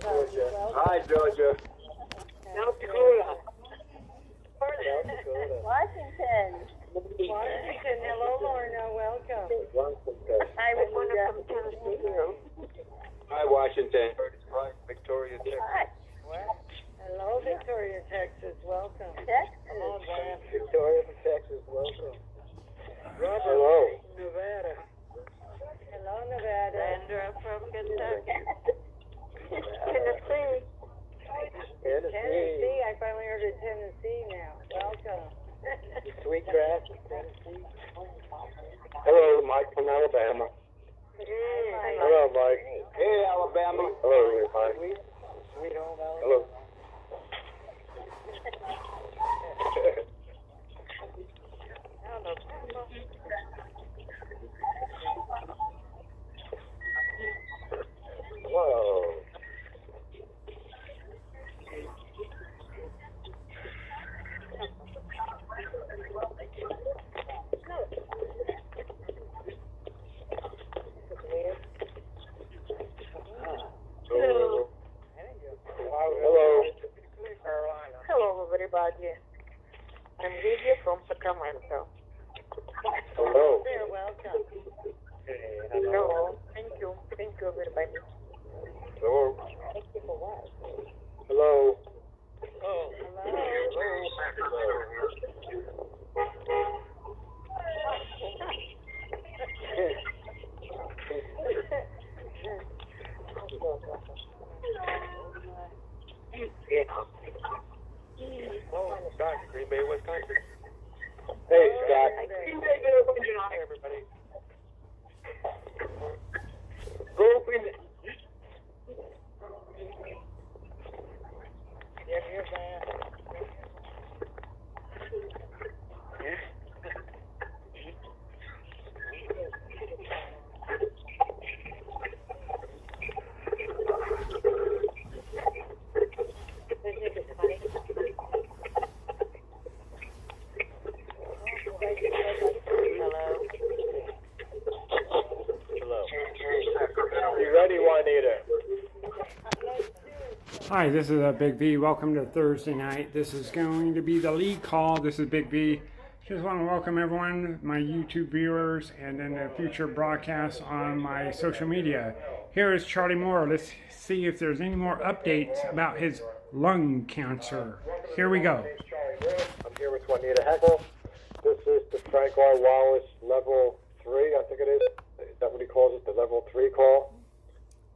Georgia. Hi, Georgia. South Dakota. Washington. Washington. Hello, Lorna. Welcome. Hi, Rashida. From Tennessee. Hi, Washington. Victoria, Texas. Hi. Hello, Victoria, Texas. Welcome. Texas. Hello, Van. Victoria from Texas, welcome. Robert, Hello. Nevada. Hello, Nevada. Sandra from Kentucky. Tennessee. Tennessee. I finally heard of Tennessee now. Welcome. Sweetgrass, Tennessee. Hello, Mike from Alabama. Hey, Hello, Mike. Hey, Alabama. Hello, Mike. Sweet home Alabama. Hello. Whoa. Hello. Hello. Hello, everybody. I'm Lydia from Sacramento. Hello. There, welcome. Hello. Thank you. Thank you, everybody. Hello. Thank you for what? Hello. Oh, Oh, Scott, Green Bay, Wisconsin. Hey, Scott. Hi, everybody. Go open it. Yeah, here's that. Hello. You ready, Juanita? Hi, this is Big V. Welcome to Thursday night. This is going to be the lead call. This is Big V. Just want to welcome everyone, my YouTube viewers, and then the future broadcasts on my social media. Here is Charlie Moore. Let's see if there's any more updates about his lung cancer. Here we go. I'm here with Juanita Heckle. This is the Frank R. Wallace level 3, I think it is. Is that what he calls it? The level 3 call?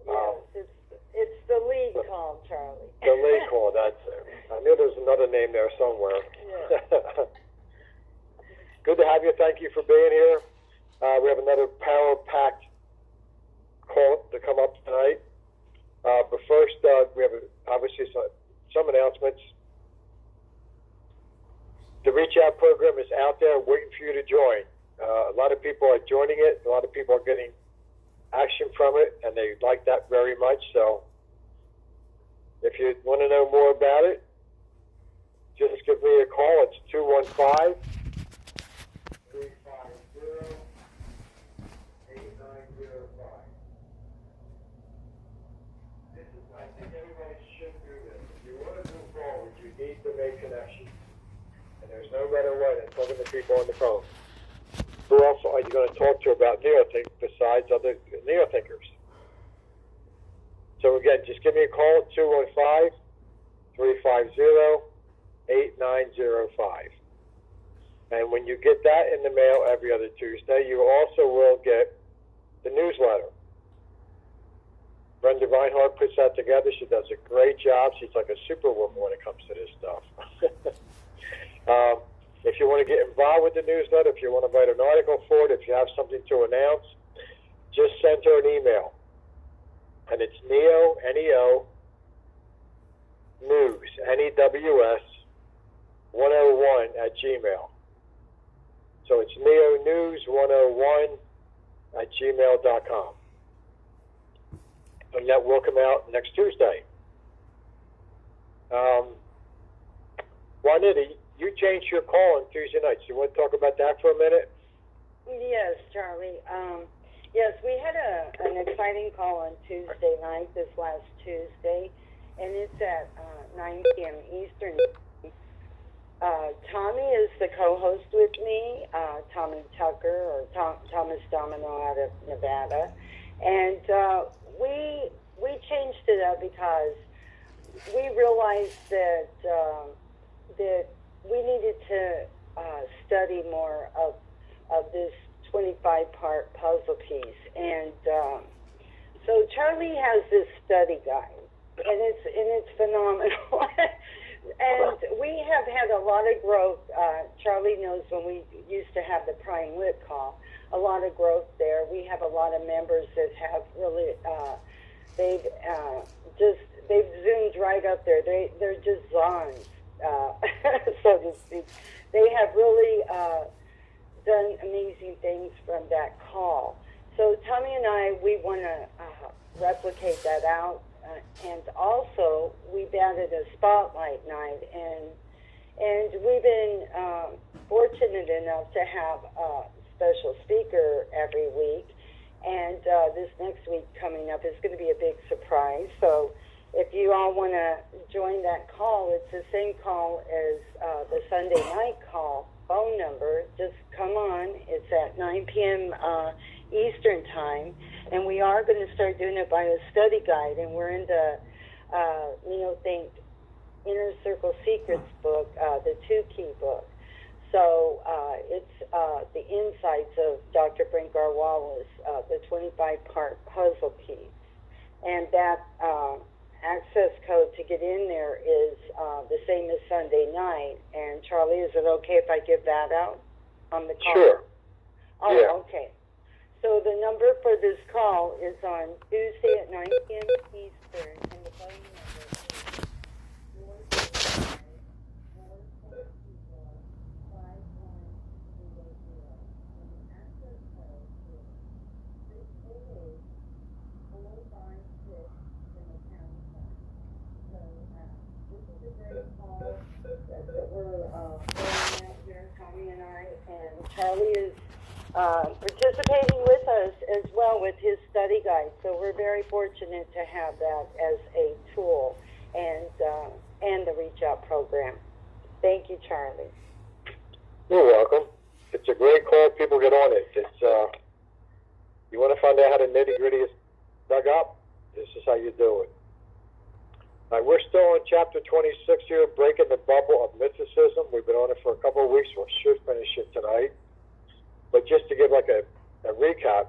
Yes, it's the lead call, Charlie. The lead call, that's it. I knew there was another name there somewhere. Yeah. Good to have you. Thank you for being here. We have another power-packed call to come up tonight. But first, we have obviously some announcements. The Reach Out program is out there waiting for you to join. A lot of people are joining it. A lot of people are getting action from it, and they like that very much. So if you want to know more about it, just give me a call. It's 215-350-8905. I think everybody should do this. If you want to move forward, you need to make connections. And there's no better way than talking to people on the phone. Who else are you going to talk to about neurothinking besides other neurothinkers? So again, just give me a call at 215-350-8905. And when you get that in the mail every other Tuesday, you also will get the newsletter. Brenda Reinhardt puts that together. She does a great job. She's like a superwoman when it comes to this stuff. If you want to get involved with the newsletter, if you want to write an article for it, if you have something to announce, just send her an email. And it's NEO, N-E-O, News, N-E-W-S, 101 at Gmail. So it's NEO News 101 at gmail.com. And that will come out next Tuesday. Juanita, you changed your call on Tuesday nights. You want to talk about that for a minute? Yes, Charlie. Yes, we had an exciting call on Tuesday night, this last Tuesday, and it's at 9 p.m. Eastern. Tommy is the co-host with me, Tommy Tucker, or Thomas Domino out of Nevada, and we changed it up because we realized that that we needed to study more of this 25-part puzzle piece, and so Charlie has this study guide, and it's phenomenal. And we have had a lot of growth. Charlie knows when we used to have the Prime Lit call, a lot of growth there. We have a lot of members that have really, they've zoomed right up there. They're just zons, so to speak. They have really done amazing things from that call. So Tommy and I, we want to replicate that out. And also, we've added a spotlight night, and we've been fortunate enough to have a special speaker every week. And this next week coming up is going to be a big surprise. So if you all want to join that call, it's the same call as the Sunday night call phone number. Just come on. It's at 9 p.m. Eastern time, and we are going to start doing it by a study guide, and we're in the Neo-Think Inner Circle Secrets book, the 2-key book. So it's the insights of Dr. Bringar Wallace, the 25-part puzzle piece, and that access code to get in there is the same as Sunday night. And Charlie, is it okay if I give that out on the call? Sure. Oh, Yeah. okay. So the number for this call is on Tuesday at 9 p.m. Eastern, and the phone number is 405-440-5100. And the access code is 688-456 in the county code. So this is a great call that we're going out here, Tommy and I, and Charlie is participating with us as well with his study guide. So we're very fortunate to have that as a tool, and the Reach Out program. Thank you, Charlie. You're welcome. It's a great call. People get on it. It's you want to find out how the nitty-gritty is dug up? This is how you do it. All right, we're still on chapter 26 here, breaking the bubble of mysticism. We've been on it for a couple of weeks. We should finish it tonight. But just to give like a recap,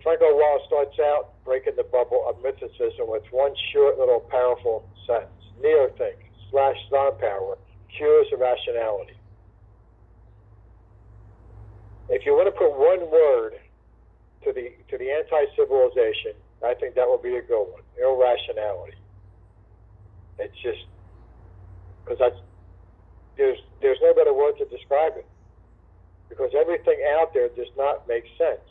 Franco Wallace starts out breaking the bubble of mysticism with one short little powerful sentence. Neo-Think / non-power cures irrationality. If you want to put one word to the anti-civilization, I think that would be a good one. Irrationality. It's just because there's no better word to describe it. Because everything out there does not make sense.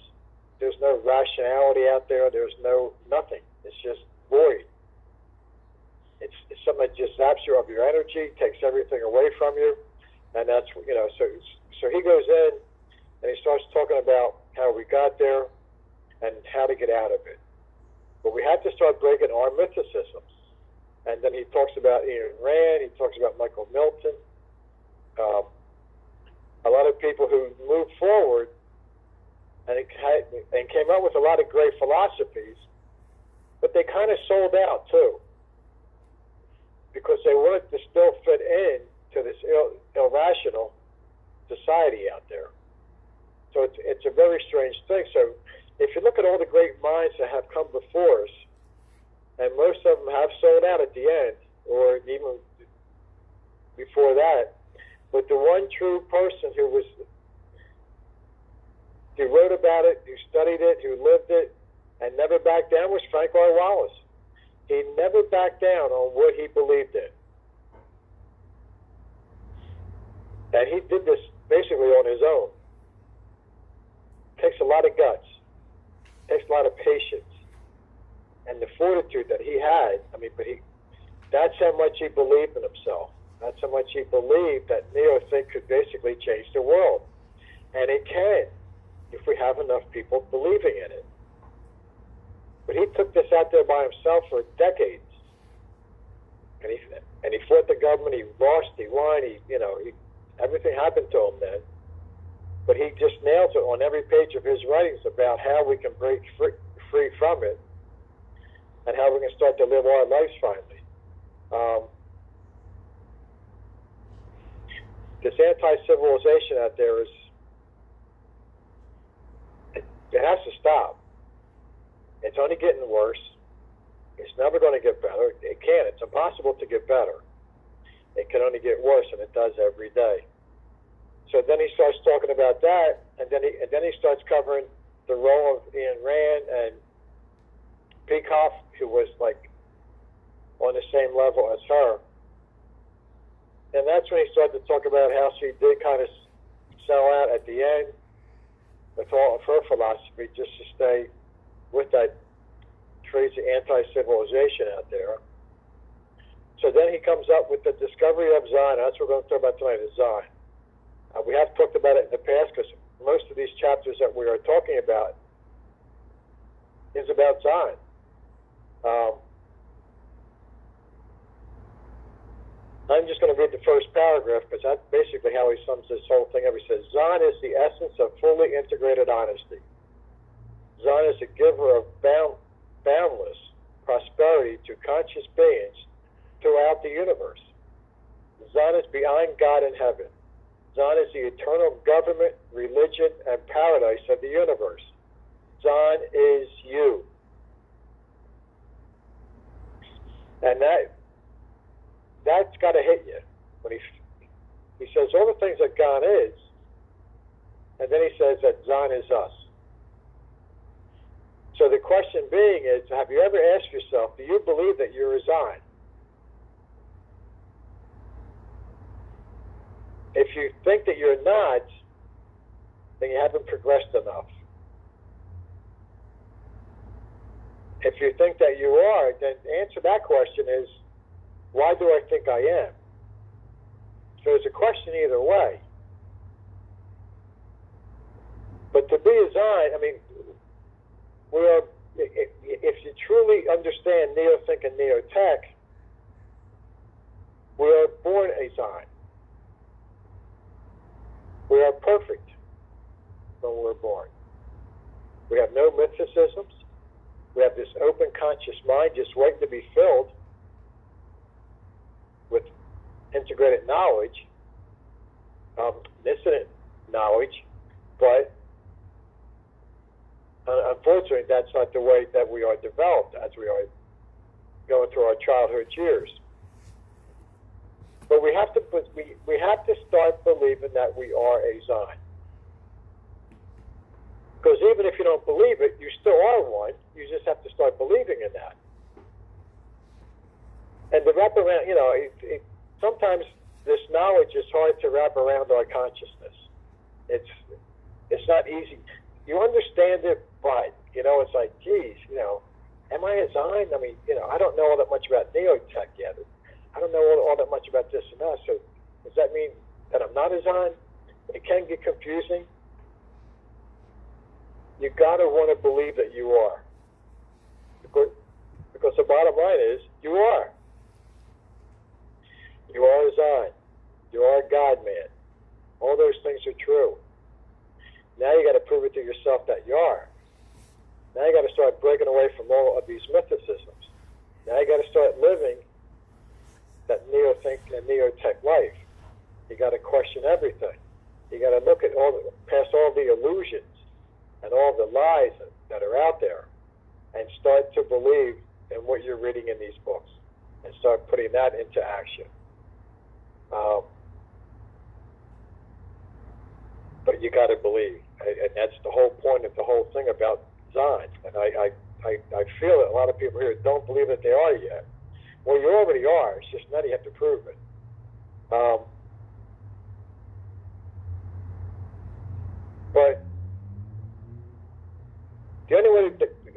There's no rationality out there. There's no nothing. It's just void. It's something that just zaps you of your energy, takes everything away from you, and that's So he goes in and he starts talking about how we got there and how to get out of it. But we have to start breaking our mysticisms. And then he talks about Ian Rand. He talks about Michael Milton. A lot of people who moved forward and came up with a lot of great philosophies, but they kind of sold out too, because they wanted to still fit in to this irrational society out there. So it's a very strange thing. So if you look at all the great minds that have come before us, and most of them have sold out at the end, or even before that, but the one true person who wrote about it, who studied it, who lived it, and never backed down was Frank R. Wallace. He never backed down on what he believed in. And he did this basically on his own. Takes a lot of guts. Takes a lot of patience. And the fortitude that he had, that's how much he believed in himself. That's how much he believed that Neo-Think could basically change the world. And it can. if we have enough people believing in it. But he took this out there by himself for decades. And he fought the government, he lost, he won, everything happened to him then. But he just nails it on every page of his writings about how we can break free from it and how we can start to live our lives finally. This anti-civilization out there it has to stop. It's only getting worse. It's never going to get better. It can't. It's impossible to get better. It can only get worse, and it does every day. So then he starts talking about that, and then he starts covering the role of Ayn Rand and Peikoff, who was like on the same level as her. And that's when he started to talk about how she did kind of sell out at the end with all of her philosophy just to stay with that crazy anti-civilization out there. So then he comes up with the discovery of Zion. That's what we're going to talk about tonight, is Zion. We have talked about it in the past because most of these chapters that we are talking about is about Zion. I'm just going to read the first paragraph because that's basically how he sums this whole thing up. He says, Zion is the essence of fully integrated honesty. Zion is a giver of boundless prosperity to conscious beings throughout the universe. Zion is beyond God in heaven. Zion is the eternal government, religion, and paradise of the universe. Zion is you. And that's got to hit you when he says all the things that God is, and then he says that Zion is us. So the question being is, have you ever asked yourself, do you believe that you're a Zion? If you think that you're not, then you haven't progressed enough. If you think that you are, then the answer to that question is, why do I think I am? So it's a question either way. But to be a Zion, I mean, if you truly understand Neothink and Neotech, we are born a Zion. We are perfect when we're born. We have no mysticisms. We have this open conscious mind just waiting to be filled with integrated knowledge, omniscient knowledge, but unfortunately that's not the way that we are developed as we are going through our childhood years. But we have to start believing that we are a Zion. Because even if you don't believe it, you still are one. You just have to start believing in that. And to wrap around, sometimes this knowledge is hard to wrap around our consciousness. It's not easy. You understand it, but, it's like, geez, am I a Zion? I mean, I don't know all that much about Neotech yet. I don't know all that much about this and that. So does that mean that I'm not a Zion? It can get confusing. You got to want to believe that you are. Because the bottom line is, you are. You are a Zion. You are a God-man. All those things are true. Now you got to prove it to yourself that you are. Now you got to start breaking away from all of these mysticisms. Now you got to start living that Neothink and Neotech life. You got to question everything. You got to look at past all the illusions and all the lies that are out there, and start to believe in what you're reading in these books, and start putting that into action. But you got to believe, and that's the whole point of the whole thing about Zion. And I feel that a lot of people here don't believe that they are yet. Well, you already are. It's just now you have to prove it. But the only way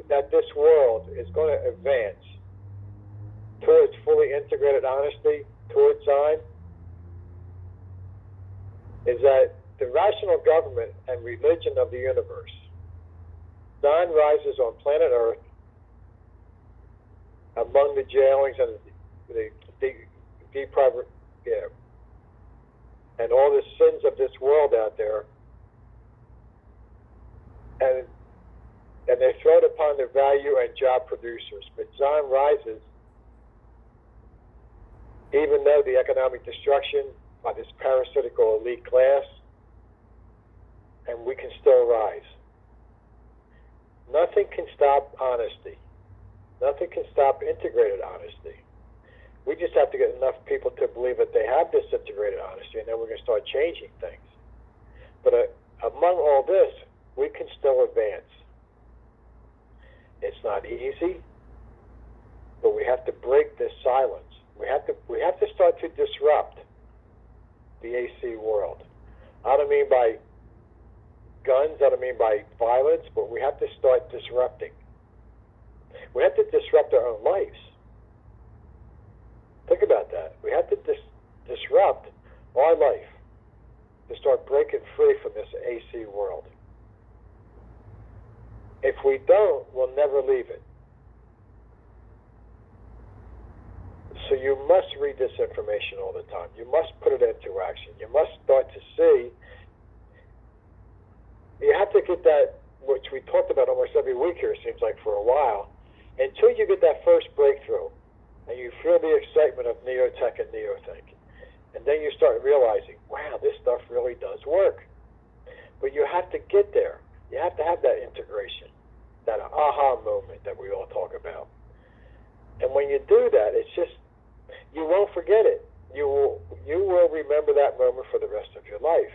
that this world is going to advance towards fully integrated honesty, towards Zion, is that the rational government and religion of the universe. Sun rises on planet Earth among the jailings and and all the sins of this world out there, and they're thrown upon the value and job producers. But Zion rises, even though the economic destruction by this parasitical elite class, and we can still rise. Nothing can stop honesty. Nothing can stop integrated honesty. We just have to get enough people to believe that they have this integrated honesty, and then we're going to start changing things. But among all this, we can still advance. It's not easy, but we have to break this silence. We have to start to disrupt the AC world. I don't mean by guns, I don't mean by violence, but we have to start disrupting. We have to disrupt our own lives. Think about that. We have to disrupt our life to start breaking free from this AC world. If we don't, we'll never leave it. So you must read this information all the time. You must put it into action. You must start to see. You have to get that, which we talked about almost every week here, it seems like, for a while, until you get that first breakthrough and you feel the excitement of neotech and neothink. And then you start realizing, wow, this stuff really does work. But you have to get there. You have to have that integration, that aha moment that we all talk about. And when you do that, it's just, you won't forget it. You will remember that moment for the rest of your life.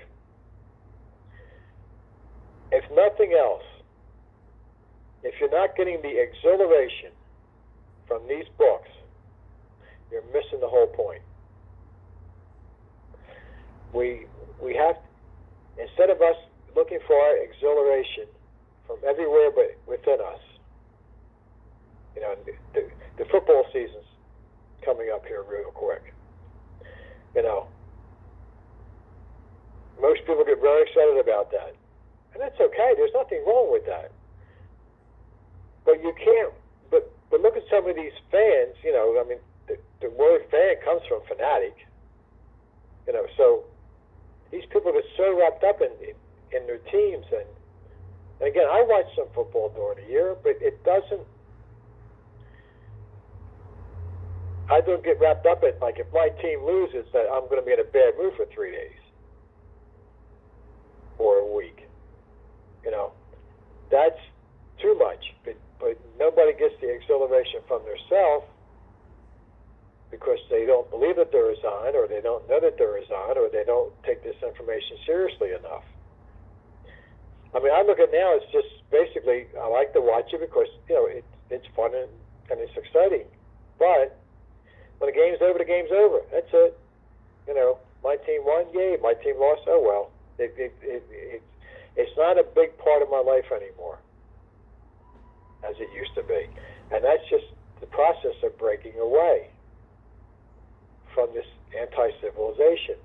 If nothing else, if you're not getting the exhilaration from these books, you're missing the whole point. We have, instead of us looking for our exhilaration from everywhere but within us, you know, the football season's coming up here real quick. You know, most people get very excited about that. And that's okay. There's nothing wrong with that. But you can't, but look at some of these fans, you know, I mean, the word fan comes from fanatic. You know, so these people get so wrapped up in their teams. And again, I watch some football during the year, but it doesn't, I don't get wrapped up in, like, if my team loses, that I'm going to be in a bad mood for 3 days or a week. You know, that's too much. But nobody gets the exhilaration from themselves because they don't believe that they're Zion, or they don't know that they're Zion, or they don't take this information seriously enough. I mean, I look at now, it's just basically, I like to watch it because, you know, it's fun and it's exciting. But when the game's over, the game's over. That's it. You know, my team won, yay. My team lost, oh well. It's not a big part of my life anymore, as it used to be. And that's just the process of breaking away from this anti-civilization.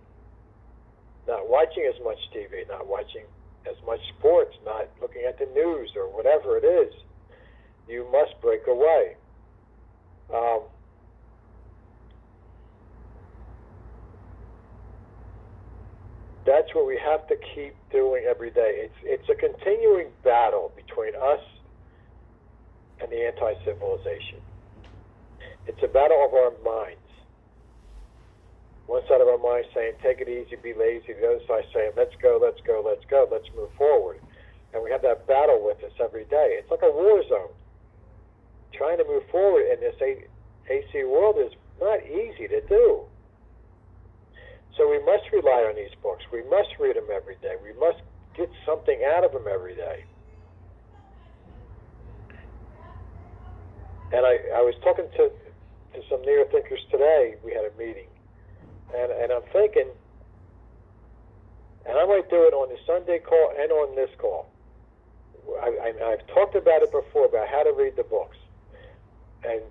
Not watching as much TV, not watching as much sports, not looking at the news or whatever it is. You must break away. That's what we have to keep doing every day. It's a continuing battle between us and the anti-civilization. It's a battle of our minds. One side of our mind saying, take it easy, be lazy. The other side saying, let's go, let's go, let's go, let's move forward. And we have that battle with us every day. It's like a war zone. Trying to move forward in this AC world is not easy to do. So we must rely on these books. We must read them every day. We must get something out of them every day. And I was talking to some neo-thinkers today. We had a meeting. And I'm thinking, and I might do it on the Sunday call and on this call. I've talked about it before, about how to read the books and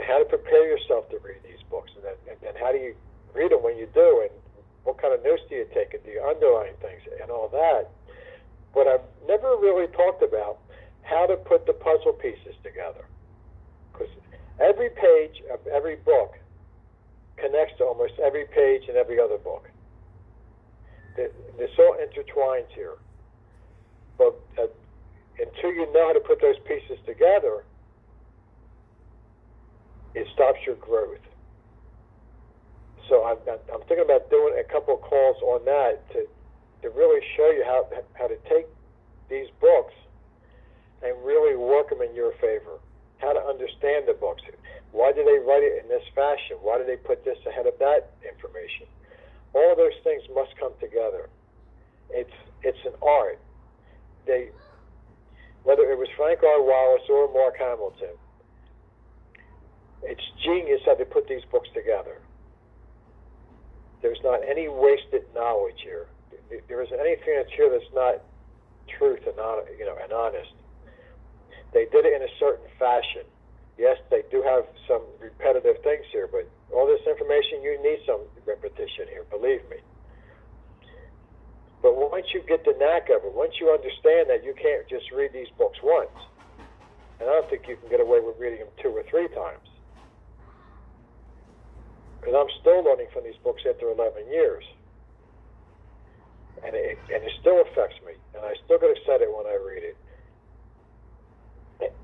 how to prepare yourself to read these books. And how do you read them when you do, and what kind of notes do you take, and do you underline things and all that. But I've never really talked about how to put the puzzle pieces together. Because every page of every book connects to almost every page in every other book. This all intertwines here. But until you know how to put those pieces together, it stops your growth. So I'm thinking about doing a couple of calls on that to really show you how to take these books and really work them in your favor. How to understand the books. Why do they write it in this fashion? Why do they put this ahead of that information? All those things must come together. It's an art. Whether it was Frank R. Wallace or Mark Hamilton, it's genius how they put these books together. There's not any wasted knowledge here. There isn't anything that's here that's not truth and honest. They did it in a certain fashion. Yes, they do have some repetitive things here, but all this information, you need some repetition here, believe me. But once you get the knack of it, once you understand that you can't just read these books once, and I don't think you can get away with reading them 2 or 3 times, because I'm still learning from these books after 11 years. And it still affects me. And I still get excited when I read it.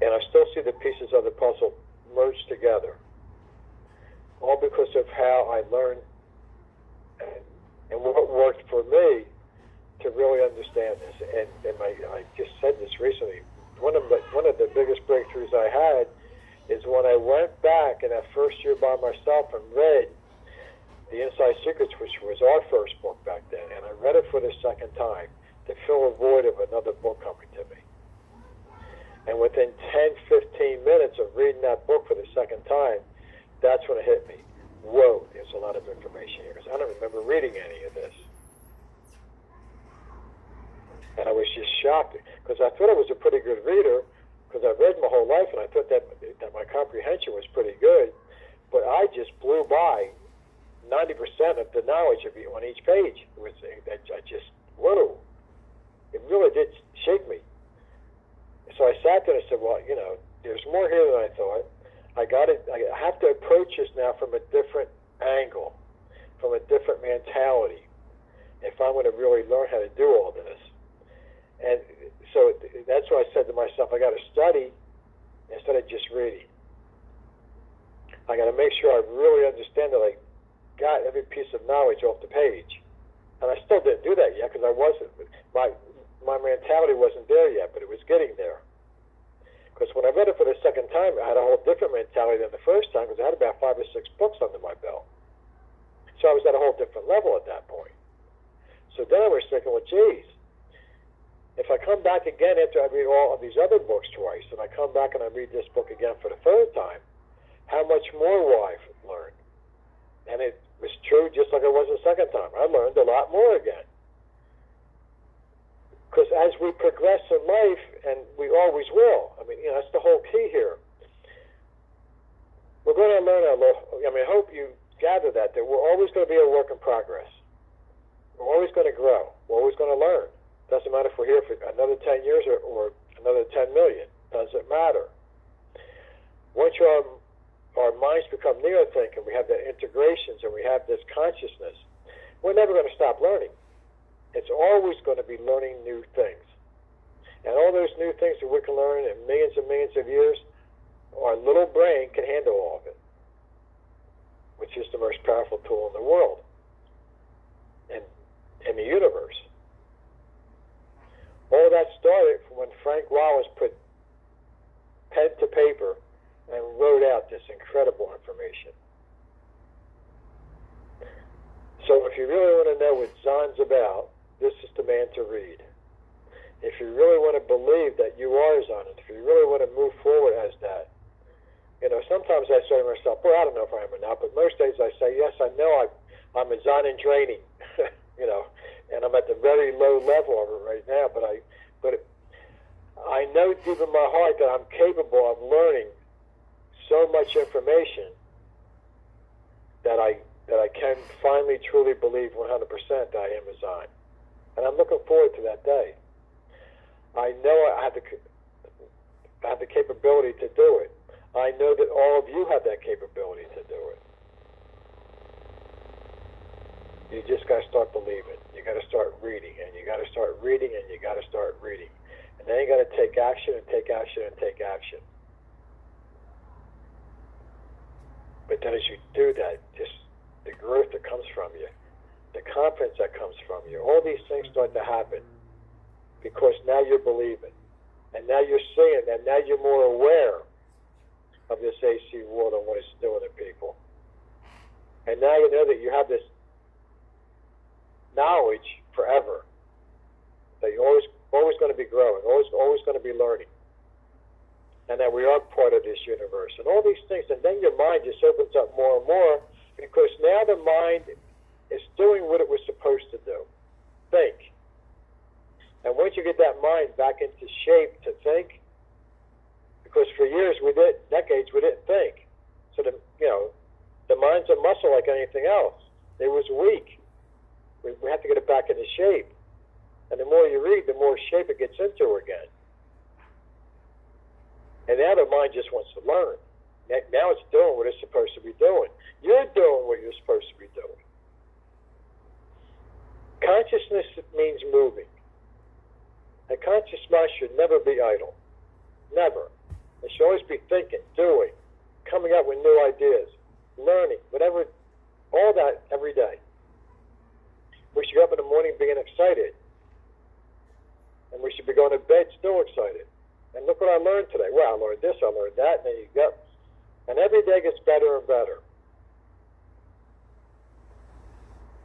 And I still see the pieces of the puzzle merge together. All because of how I learned and what worked for me to really understand this. And I just said this recently. One of the biggest breakthroughs I had is when I went back in that first year by myself and read The Inside Secrets, which was our first book back then, and I read it for the second time to fill a void of another book coming to me. And within 10, 15 minutes of reading that book for the second time, that's when it hit me. Whoa, there's a lot of information here, because I don't remember reading any of this. And I was just shocked, because I thought I was a pretty good reader, because I read my whole life, and I thought that my comprehension was pretty good, but I just blew by 90% of the knowledge on each page. I just, whoa, it really did shake me. So I sat there and I said, well, there's more here than I thought. I have to approach this now from a different angle, from a different mentality, if I'm going to really learn how to do all this. And so that's why I said to myself, I got to study instead of just reading. I got to make sure I really understand that I got every piece of knowledge off the page. And I still didn't do that yet, because I wasn't. My mentality wasn't there yet, but it was getting there. Because when I read it for the second time, I had a whole different mentality than the first time, because I had about 5 or 6 books under my belt. So I was at a whole different level at that point. So then I was thinking, well, geez, if I come back again after I read all of these other books twice, and I come back and I read this book again for the 3rd time, how much more will I learn? And it was true just like it was the second time. I learned a lot more again. Because as we progress in life, and we always will, that's the whole key here. We're going to learn I hope you gather that we're always going to be a work in progress. We're always going to grow. We're always going to learn. Doesn't matter if we're here for another 10 years or another 10 million. Doesn't matter. Once our minds become neothinking, we have the integrations and we have this consciousness, we're never going to stop learning. It's always going to be learning new things. And all those new things that we can learn in millions and millions of years, our little brain can handle all of it, which is the most powerful tool in the world and in the universe. All that started from when Frank Wallace put pen to paper and wrote out this incredible information. So if you really want to know what Zon's about, this is the man to read. If you really want to believe that you are Zon, if you really want to move forward as that, sometimes I say to myself, well, I don't know if I am or not, but most days I say, yes, I know I'm a Zon in training, and I'm at the very low level of it right now, but I know deep in my heart that I'm capable of learning so much information that that I can finally truly believe 100% that I am a Zion. And I'm looking forward to that day. I know I have the capability to do it. I know that all of you have that capability to do it. You just got to start believing. You got to start reading, and you got to start reading, and you got to start reading. And then you got to take action and take action and take action. But then as you do that, just the growth that comes from you, the confidence that comes from you, all these things start to happen because now you're believing. And now you're seeing, and now you're more aware of this AC world and what it's doing to people. And now you know that you have this knowledge forever, that you're always going to be growing, always going to be learning, and that we are part of this universe, and all these things. And then your mind just opens up more and more, because now the mind is doing what it was supposed to do, think. And once you get that mind back into shape to think, because for years, decades, we didn't think. So the mind's a muscle like anything else. It was weak. We have to get it back into shape. And the more you read, the more shape it gets into again. And now the mind just wants to learn. Now it's doing what it's supposed to be doing. You're doing what you're supposed to be doing. Consciousness means moving. A conscious mind should never be idle. Never. It should always be thinking, doing, coming up with new ideas, learning, whatever, all that every day. We should get up in the morning being excited. And we should be going to bed still excited. And look what I learned today. Well, I learned this, I learned that, and then you go. And every day gets better and better.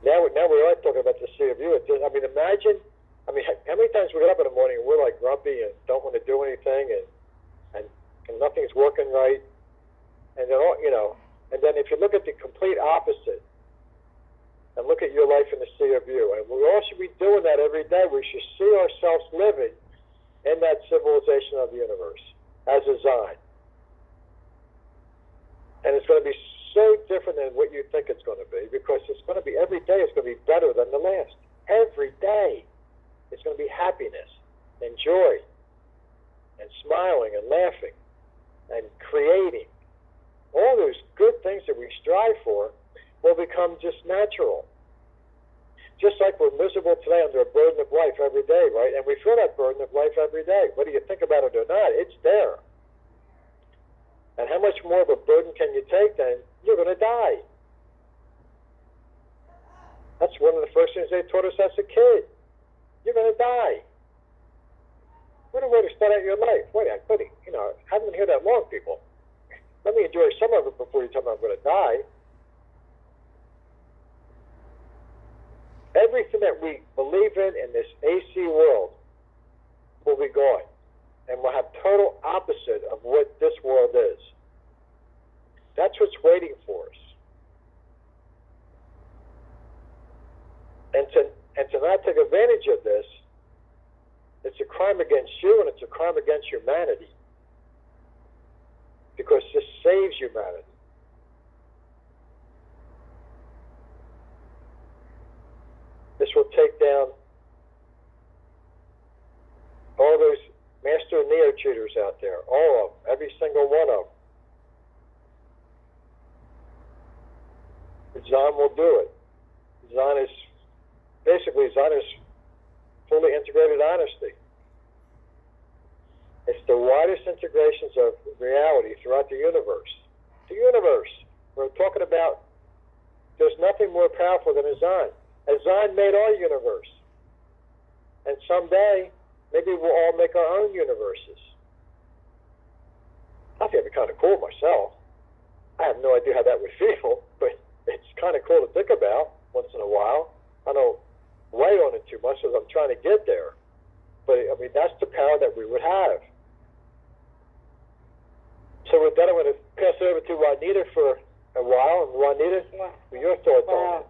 Now we are talking about the sea of you. Imagine, how many times we get up in the morning and we're like grumpy and don't want to do anything and nothing's working right. And then, and then if you look at the complete opposite and look at your life in the sea of you, and we all should be doing that every day. We should see ourselves living in that civilization of the universe as a Zion. And it's going to be so different than what you think it's going to be, because it's going to be, every day it's going to be better than the last. Every day. It's going to be happiness and joy and smiling and laughing and creating. All those good things that we strive for will become just natural. Just like we're miserable today under a burden of life every day, right? And we feel that burden of life every day. Whether you think about it or not, it's there. And how much more of a burden can you take then? You're going to die. That's one of the first things they taught us as a kid. You're going to die. What a way to start out your life. Wait, buddy, I haven't been here that long, people. Let me enjoy some of it before you tell me I'm going to die. Everything that we believe in this AC world will be gone. And we'll have total opposite of what this world is. That's what's waiting for us. And to not take advantage of this, it's a crime against you and it's a crime against humanity. Because this saves humanity. This will take down all those master neo-cheaters out there, all of them, every single one of them. Zion will do it. Zion is fully integrated honesty. It's the widest integrations of reality throughout the universe. The universe. We're talking about, there's nothing more powerful than a Zion. A Zion made our universe. And someday, maybe we'll all make our own universes. I think it'd be kind of cool myself. I have no idea how that would feel, but it's kind of cool to think about once in a while. I don't weigh on it too much as I'm trying to get there. But, that's the power that we would have. So with that, I'm going to pass it over to Juanita for a while. And Juanita, your thoughts on it?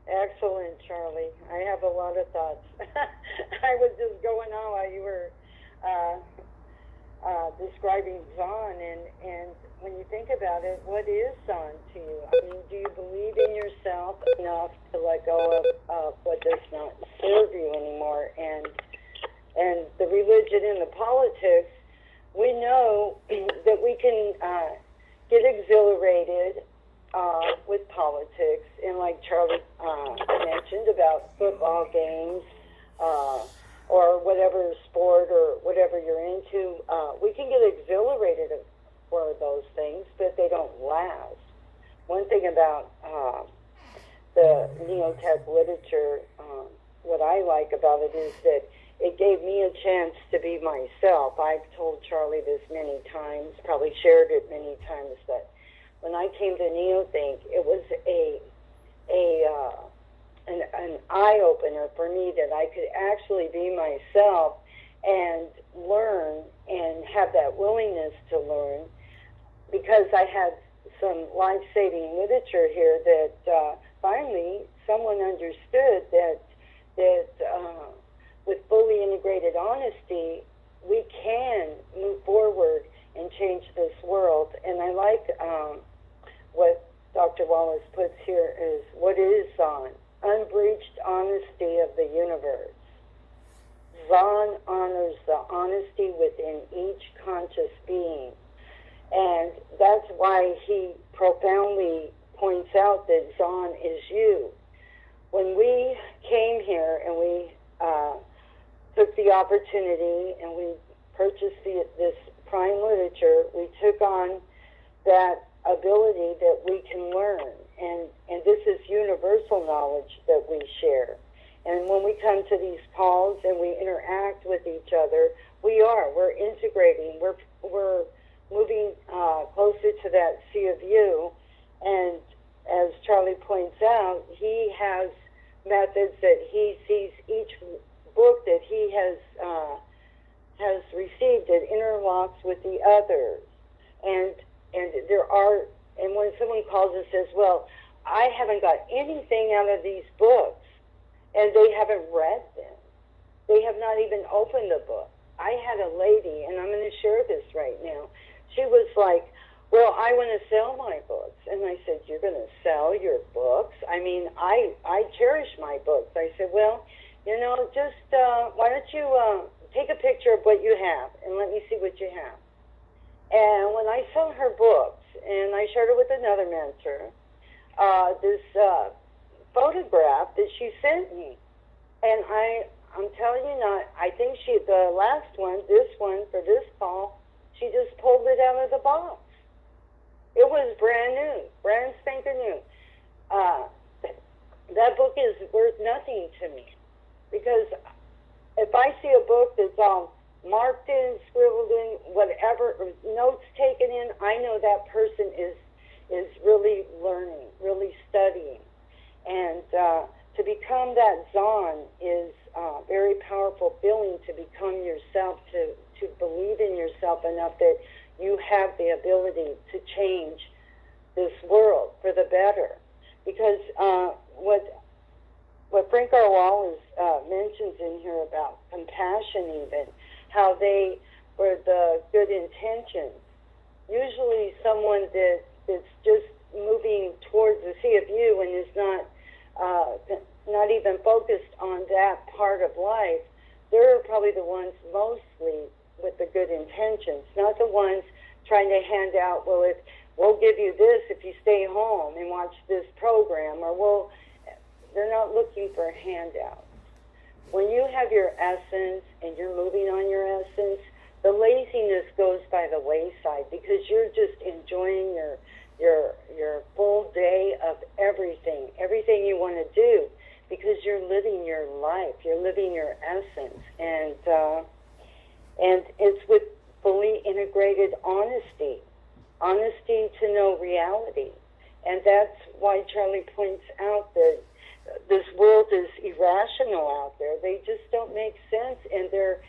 Excellent, Charlie. I have a lot of thoughts. I was just going on while you were describing Zion, and when you think think about it, what is Zon to you? I mean, do you believe in yourself enough to let go of what does not serve you anymore? And the religion and the politics, we know that we can get exhilarated with politics, and like Charlie mentioned about football games or whatever sport or whatever you're into, we can get exhilarated for those things, but they don't last. One thing about the Neotech literature, what I like about it is that it gave me a chance to be myself. I've told Charlie this many times, probably shared it many times, that when I came to NeoThink, it was an eye-opener for me that I could actually be myself and learn and have that willingness to learn, because I had some life-saving literature here that finally someone understood that with fully integrated honesty, we can move forward and change this world. And I like what Dr. Wallace puts here is, what is Zon? Unbreached honesty of the universe. Zon honors the honesty within each conscious being. And that's why he profoundly points out that Zon is you. When we came here and we took the opportunity and we purchased this prime literature, we took on that ability that we can learn. And this is universal knowledge that we share. And when we come to these calls and we interact with each other, we're integrating, we're moving closer to that sea of you. And as Charlie points out, he has methods that he sees each book that he has received, it interlocks with the others. And when someone calls and says, well, I haven't got anything out of these books, and they haven't read them. They have not even opened the book. I had a lady, and I'm going to share this right now. She was like, well, I want to sell my books. And I said, you're going to sell your books? I mean, I cherish my books. I said, well, just why don't you take a picture of what you have and let me see what you have. And when I saw her books, and I shared it with another mentor, this photograph that she sent me, and I'm telling you not, I think the last one, this one for this call, she just pulled it out of the box. It was brand new, brand spanking new. That book is worth nothing to me, because if I see a book that's all marked in, scribbled in, whatever, notes taken in, I know that person is really learning, really studying. And to become that Zon is a very powerful feeling, to become yourself, to believe in yourself enough that you have the ability to change this world for the better. Because what Frank R. Wallace mentions in here about compassion, even, how they were the good intentions. Usually someone that's just moving towards the sea of you and is not even focused on that part of life, they're probably the ones mostly with the good intentions, not the ones trying to hand out, well, if we'll give you this if you stay home and watch this program, or they're not looking for handouts. When you have your essence and you're moving on your essence, the laziness goes by the wayside, because you're just enjoying your full day of everything you want to do, because you're living your life, you're living your essence, and it's with fully integrated honesty to know reality. And that's why Charlie points out that this world is irrational out there. They just don't make sense, and they're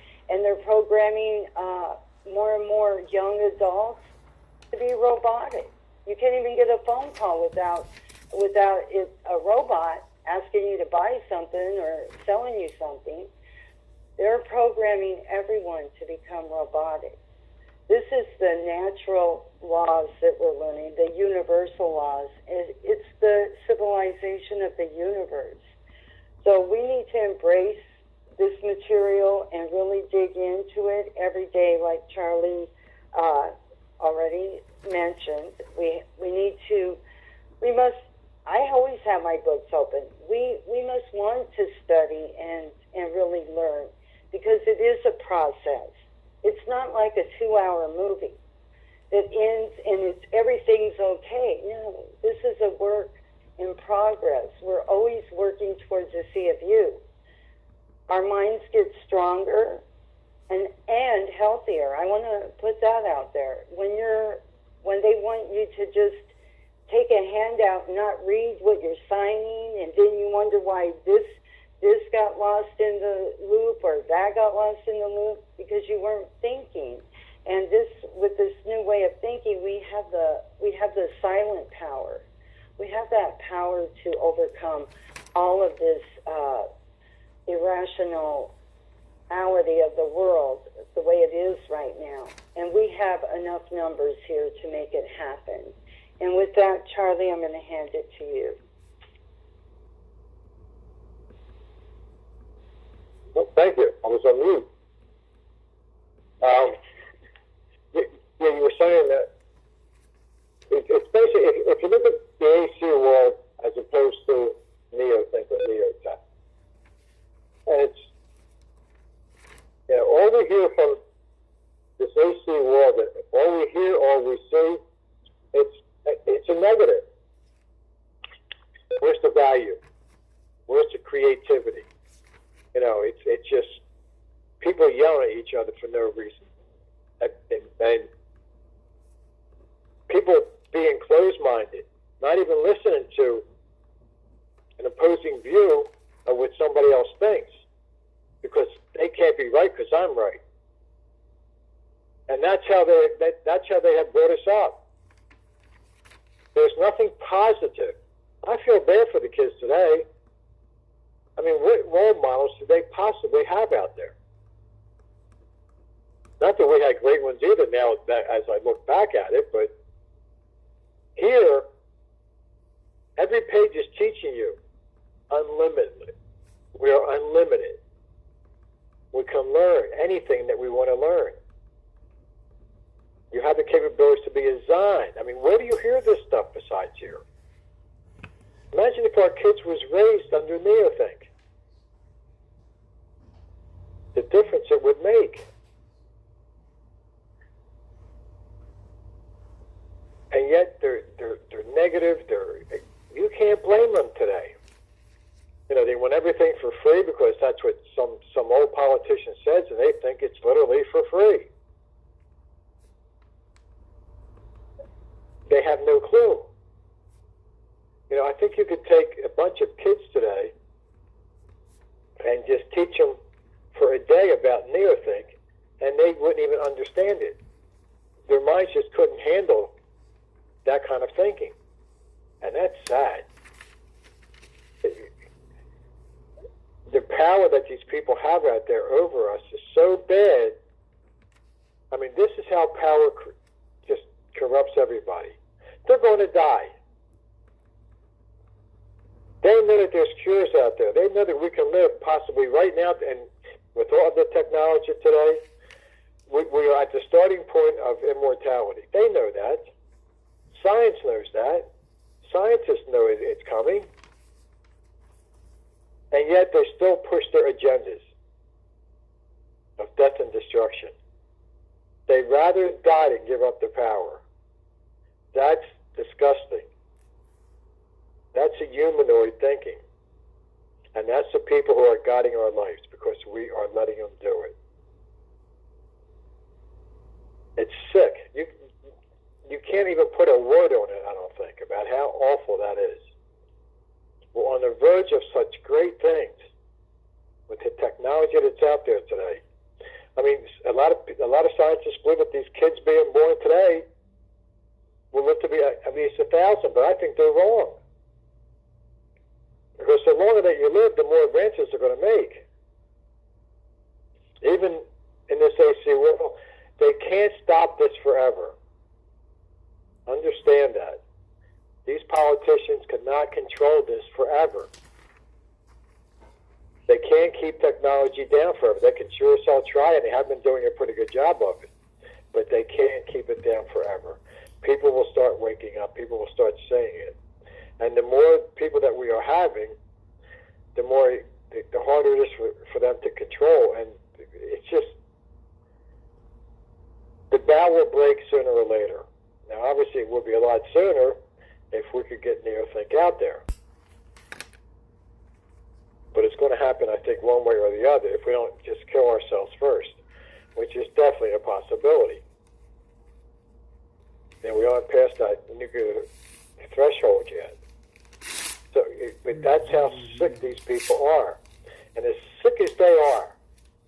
programming more and more young adults to be robotic. You can't even get a phone call without a robot asking you to buy something or selling you something. They're programming everyone to become robotic. This is the natural laws that we're learning, the universal laws. It's the civilization of the universe. So we need to embrace this material and really dig into it every day, like Charlie already mentioned. We must, I always have my books open. We must want to study and really learn, because it is a process. It's not like a 2-hour movie that ends and everything's okay. No, this is a work in progress. We're always working towards a sea of you. Our minds get stronger and healthier. I want to put that out there. When they want you to just take a handout and not read what you're signing, and then you wonder why this got lost in the loop or that got lost in the loop, because you weren't thinking. And with this new way of thinking, we have the silent power. We have that power to overcome all of this irrationality of the world the way it is right now. And we have enough numbers here to make it happen. And with that, Charlie, I'm going to hand it to you. Well, thank you. I was on mute. You were saying that it's basically, if you look at the AC world as opposed to Neothink or Neotech, and it's, all we hear from this AC world, all we hear, all we see, it's a negative. Where's the value? Where's the creativity? It's just people yelling at each other for no reason. And people being closed-minded, not even listening to an opposing view of what somebody else thinks, because they can't be right because I'm right. And that's how they have brought us up. There's nothing positive. I feel bad for the kids today. I mean, what role models do they possibly have out there? Not that we had great ones either now, as I look back at it, but here, every page is teaching you unlimited. We are unlimited. We can learn anything that we want to learn. You have the capabilities to be a Zion. I mean, where do you hear this stuff besides here? Imagine if our kids was raised under Neothink. The difference it would make. And yet they're negative. You can't blame them today. They want everything for free because that's what some old politician says, and they think it's literally for free. They have no clue. I think you could take a bunch of kids today and just teach them for a day about Neothink, and they wouldn't even understand it. Their minds just couldn't handle that kind of thinking. And that's sad. The power that these people have out there over us is so bad. I mean, this is how power just corrupts everybody. They're going to die. They know that there's cures out there. They know that we can live possibly right now, and with all the technology today, we are at the starting point of immortality. They know that. Science knows that. Scientists know it's coming. And yet they still push their agendas of death and destruction. They'd rather die than give up their power. That's disgusting. That's a humanoid thinking. And that's the people who are guiding our lives, because we are letting them do it. It's sick. You can't even put a word on it, I don't think, about how awful that is. We're on the verge of such great things with the technology that's out there today. I mean, a lot of scientists believe that these kids being born today will live to be at least 1,000, but I think they're wrong. Because the longer that you live, the more advances they're going to make. Even in this AC world, They can't stop this forever. Understand that. These politicians cannot control this forever. They can't keep technology down forever. They can sure as hell try, and they have been doing a pretty good job of it. But they can't keep it down forever. People will start waking up. People will start saying it. And the more people that we are having, the harder it is for them to control. And it's just, the bow will break sooner or later. Now, obviously, it would be a lot sooner if we could get Neothink out there. But it's going to happen, I think, one way or the other if we don't just kill ourselves first, which is definitely a possibility. And we aren't past that nuclear threshold yet. So, but that's how sick these people are. And as sick as they are,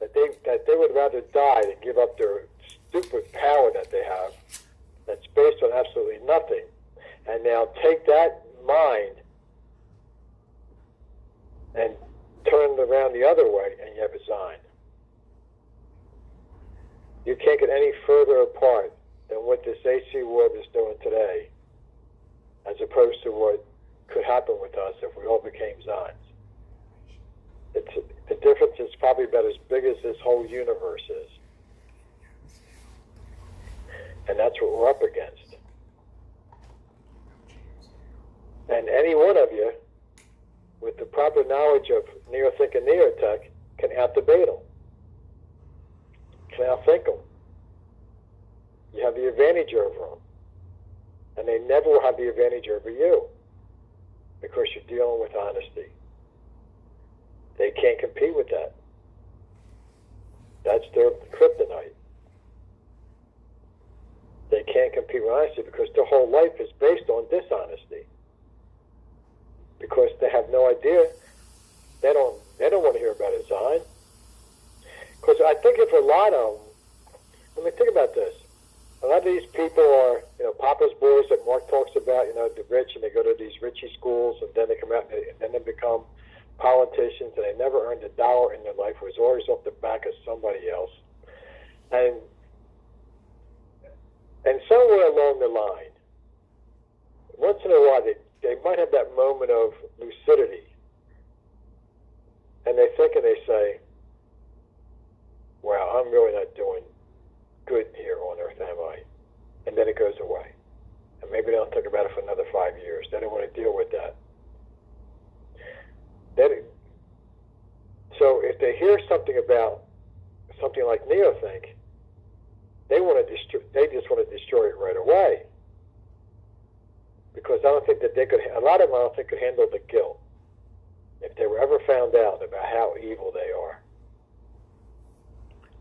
that they would rather die than give up their stupid power that they have, that's based on absolutely nothing. And now take that mind and turn it around the other way, and you have a sign. You can't get any further apart than what this AC world is doing today, as opposed to what could happen with us if we all became Zons. The difference is probably about as big as this whole universe is. And that's what we're up against. And any one of you, with the proper knowledge of Neothink and Neotech, can out-debate them, can outthink them. You have the advantage over them. And they never will have the advantage over you, because you're dealing with honesty. They can't compete with that. That's their kryptonite. They can't compete with honesty because their whole life is based on dishonesty. Because they have no idea. They don't want to hear about a sign. Because I think if a lot of them, think about this. A lot of these people are, Papa's boys that Mark talks about, the rich, and they go to these Richie schools, and then they come out, and then they become politicians, and they never earned a dollar in their life. It was always off the back of somebody else. And somewhere along the line, once in a while, they might have that moment of lucidity. And they think and they say, wow, I'm really not doing good here on earth, am I? And then it goes away. And maybe they'll think about it for another 5 years. They don't want to deal with that. So if they hear something about something like Neothink, they just want to destroy it right away. Because I don't think that a lot of them I don't think could handle the guilt if they were ever found out about how evil they are.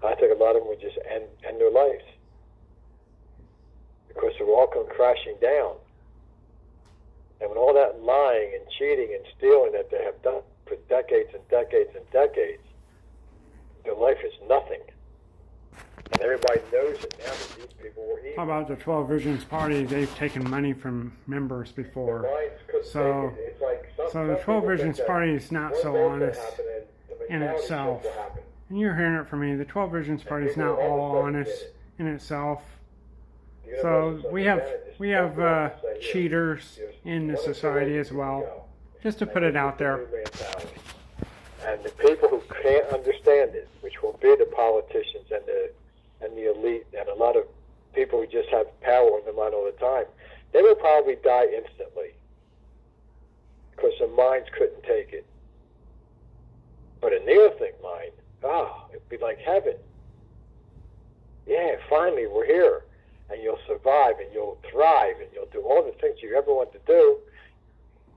I think a lot of them would just end their lives. Because it will all come crashing down. And when all that lying and cheating and stealing that they have done for decades and decades and decades, their life is nothing. And everybody knows it now that these people were evil. How about the 12 Visions Party? They've taken money from members before. So the 12 Visions Party is not so honest in itself. And you're hearing it from me. The 12 Visions Party is not all honest in itself. So we have cheaters in the society as well. Just to put it out there. And the people who can't understand it, which will be the politicians and the elite, and a lot of people who just have power in their mind all the time, they will probably die instantly because their minds couldn't take it. But a Neothink mind, it'd be like heaven. Yeah, finally we're here, and you'll survive, and you'll thrive, and you'll do all the things you ever want to do,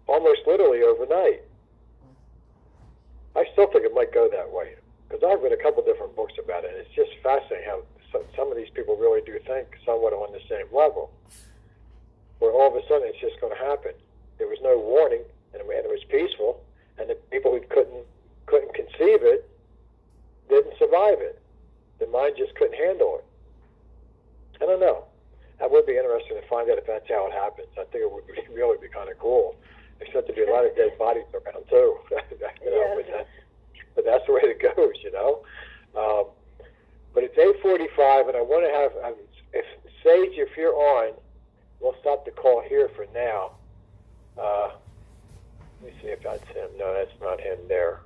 almost literally overnight. I still think it might go that way, because I've read a couple different books about it, and it's just fascinating how some of these people really do think somewhat on the same level, where all of a sudden it's just going to happen. There was no warning, and it was peaceful, and the people who couldn't conceive it didn't survive it. The mind just couldn't handle it. I don't know. That would be interesting to find out if that's how it happens. I think it would really be kind of cool, except there'd be a lot of dead bodies around too. But that's the way it goes, But it's 2:45, and I want to have if Sage, if you're on, we'll stop the call here for now. Let me see if that's him. No, that's not him there.